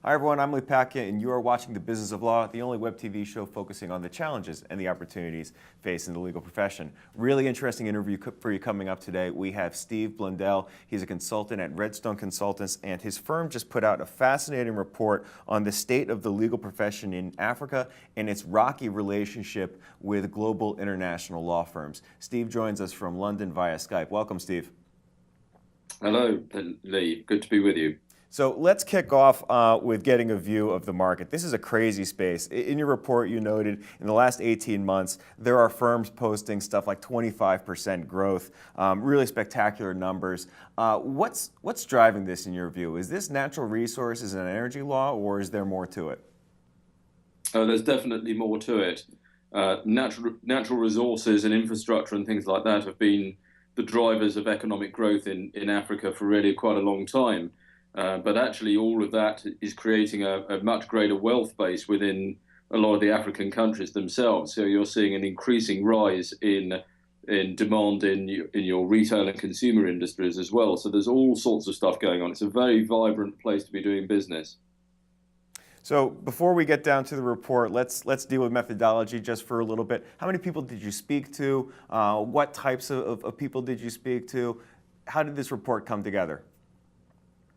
Hi everyone, I'm Lee Pacchia and you are watching The Business of Law, the only web TV show focusing on the challenges and the opportunities faced in the legal profession. Really interesting interview for you coming up today. We have Steve Blundell. He's a consultant at Redstone Consultants and his firm just put out a fascinating report on the state of the legal profession in Africa and its rocky relationship with global international law firms. Steve joins us from London via Skype. Welcome, Steve. Hello, Lee. Good to be with you. So let's kick off with getting a view of the market. This is a crazy space. In your report, you noted in the last 18 months, there are firms posting stuff like 25% growth, really spectacular numbers. What's driving this in your view? Is this natural resources and energy law, or is there more to it? Oh, there's definitely more to it. Natural resources and infrastructure and things like that have been the drivers of economic growth in Africa for really quite a long time. But actually, all of that is creating a much greater wealth base within a lot of the African countries themselves. So you're seeing an increasing rise in demand in your retail and consumer industries as well. So there's all sorts of stuff going on. It's a very vibrant place to be doing business. So before we get down to the report, let's deal with methodology just for a little bit. How many people did you speak to? What types of people did you speak to? How did this report come together?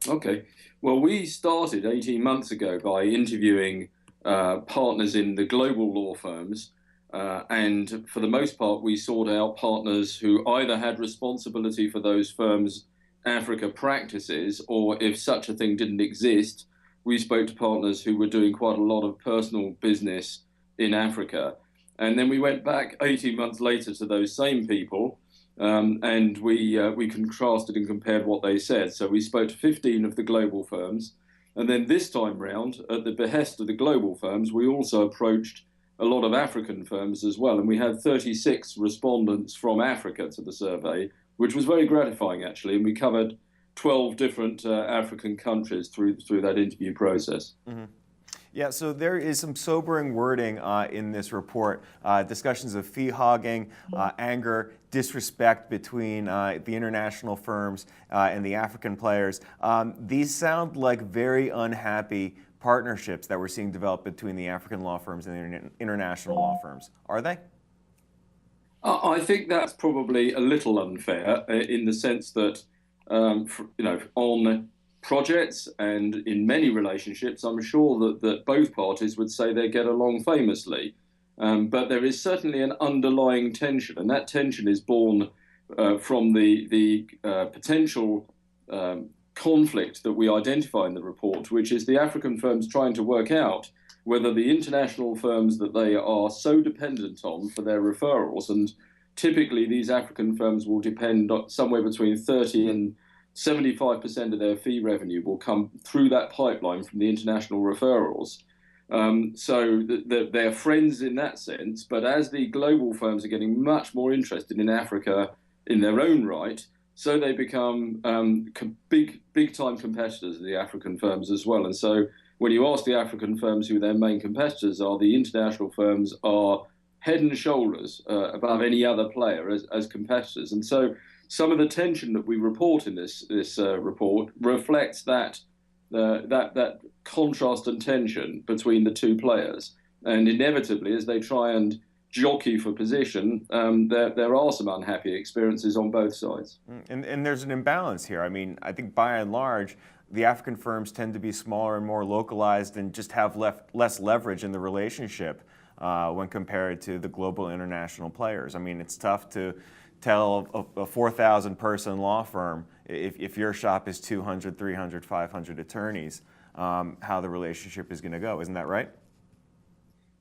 Okay. Well, we started 18 months ago by interviewing partners in the global law firms. And for the most part, we sought out partners who either had responsibility for those firms' Africa practices, or if such a thing didn't exist, we spoke to partners who were doing quite a lot of personal business in Africa. And then we went back 18 months later to those same people. And we contrasted and compared what they said. So we spoke to 15 of the global firms. And then this time round, at the behest of the global firms, we also approached a lot of African firms as well. And we had 36 respondents from Africa to the survey, which was very gratifying, actually. And we covered 12 different African countries through that interview process. Mm-hmm. Yeah, so there is some sobering wording in this report, discussions of fee hogging, anger, disrespect between the international firms and the African players. These sound like very unhappy partnerships that we're seeing develop between the African law firms and the international law firms. Are they? I think that's probably a little unfair in the sense that, on projects and in many relationships, I'm sure that both parties would say they get along famously. But there is certainly an underlying tension, and that tension is born from the potential conflict that we identify in the report, which is the African firms trying to work out whether the international firms that they are so dependent on for their referrals, and typically these African firms will depend on somewhere between 30 and 75% of their fee revenue will come through that pipeline from the international referrals. So they're friends in that sense, but as the global firms are getting much more interested in Africa in their own right, so they become big time competitors of the African firms as well. And so when you ask the African firms who their main competitors are, the international firms are head and shoulders above any other player as competitors. And so some of the tension that we report in this report reflects that contrast and tension between the two players. And inevitably, as they try and jockey for position, there are some unhappy experiences on both sides. And there's an imbalance here. I mean, I think by and large, the African firms tend to be smaller and more localized and just have less leverage in the relationship when compared to the global international players. I mean, it's tough to tell a 4,000 person law firm, if your shop is 200, 300, 500 attorneys, how the relationship is going to go. Isn't that right?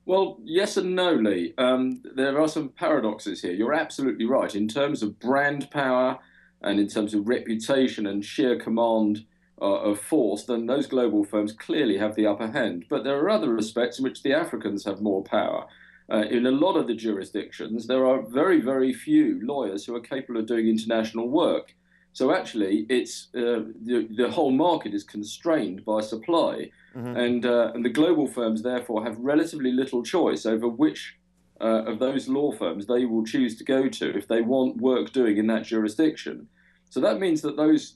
Well, yes and no, Lee. There are some paradoxes here. You're absolutely right. In terms of brand power and in terms of reputation and sheer command of force, then those global firms clearly have the upper hand. But there are other respects in which the Africans have more power. In a lot of the jurisdictions, there are very, very few lawyers who are capable of doing international work. So actually, it's the whole market is constrained by supply, and the global firms therefore have relatively little choice over which of those law firms they will choose to go to if they want work doing in that jurisdiction. So that means that those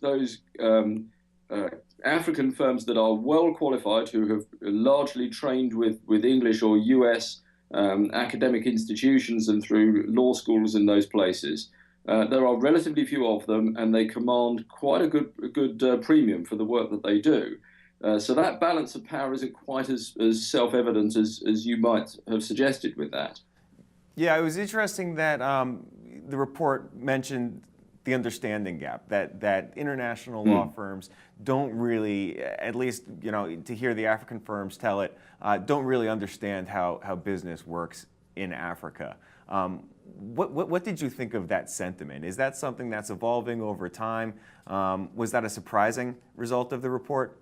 African firms that are well qualified, who have largely trained with English or US academic institutions and through law schools in those places. There are relatively few of them, and they command quite a good premium for the work that they do. So that balance of power isn't quite as self-evident as you might have suggested with that. Yeah, it was interesting that the report mentioned the understanding gap, that international law firms don't really, at least to hear the African firms tell it, don't really understand how business works in Africa. What did you think of that sentiment? Is that something that's evolving over time? Was that a surprising result of the report?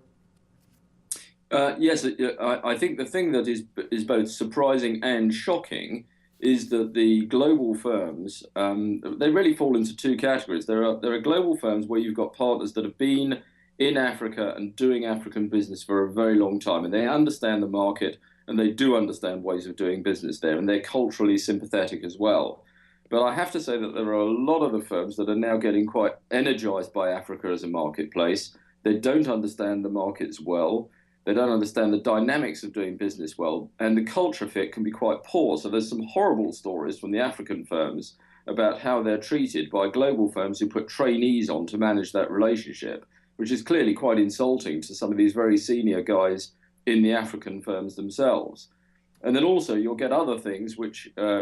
Yes, I think the thing that is both surprising and shocking is that the global firms, they really fall into two categories. There are global firms where you've got partners that have been in Africa and doing African business for a very long time, and they understand the market, and they do understand ways of doing business there, and they're culturally sympathetic as well. But I have to say that there are a lot of the firms that are now getting quite energized by Africa as a marketplace. They don't understand the markets well. They don't understand the dynamics of doing business well, and the culture fit can be quite poor. So there's some horrible stories from the African firms about how they're treated by global firms who put trainees on to manage that relationship, which is clearly quite insulting to some of these very senior guys in the African firms themselves. And then also you'll get other things which are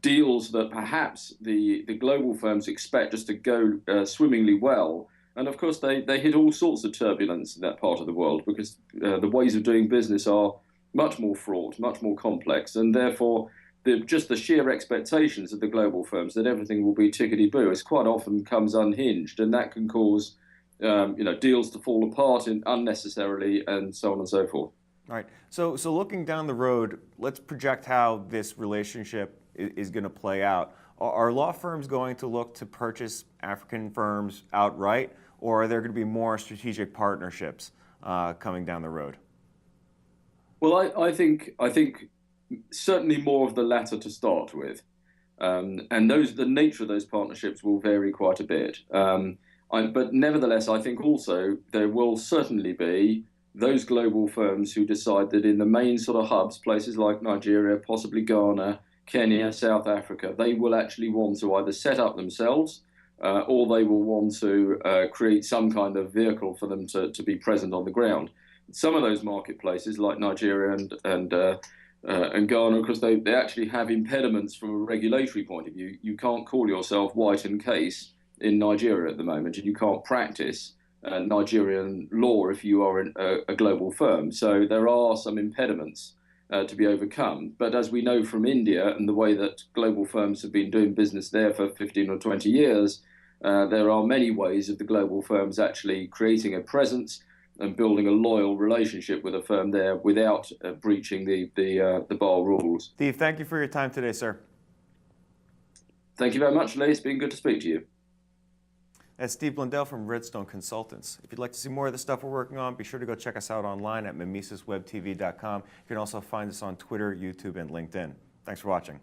deals that perhaps the global firms expect just to go swimmingly well. And of course, they hit all sorts of turbulence in that part of the world because the ways of doing business are much more fraught, much more complex, and therefore just the sheer expectations of the global firms that everything will be tickety-boo is quite often comes unhinged, and that can cause deals to fall apart unnecessarily, and so on and so forth. All right. So looking down the road, let's project how this relationship is going to play out. Are law firms going to look to purchase African firms outright, or are there going to be more strategic partnerships coming down the road? Well, I think certainly more of the latter to start with, and the nature of those partnerships will vary quite a bit. But nevertheless, I think also there will certainly be those global firms who decide that in the main sort of hubs, places like Nigeria, possibly Ghana, Kenya, South Africa, they will actually want to either set up themselves or they will want to create some kind of vehicle for them to be present on the ground. Some of those marketplaces, like Nigeria and Ghana, because they actually have impediments from a regulatory point of view. You can't call yourself White and Case in Nigeria at the moment, and you can't practice Nigerian law if you are a global firm. So there are some impediments to be overcome. But as we know from India and the way that global firms have been doing business there for 15 or 20 years, there are many ways of the global firms actually creating a presence and building a loyal relationship with a firm there without breaching the bar rules. Steve, thank you for your time today, sir. Thank you very much, Lee. It's been good to speak to you. That's Steve Blundell from Redstone Consultants. If you'd like to see more of the stuff we're working on, be sure to go check us out online at mimesiswebtv.com. You can also find us on Twitter, YouTube, and LinkedIn. Thanks for watching.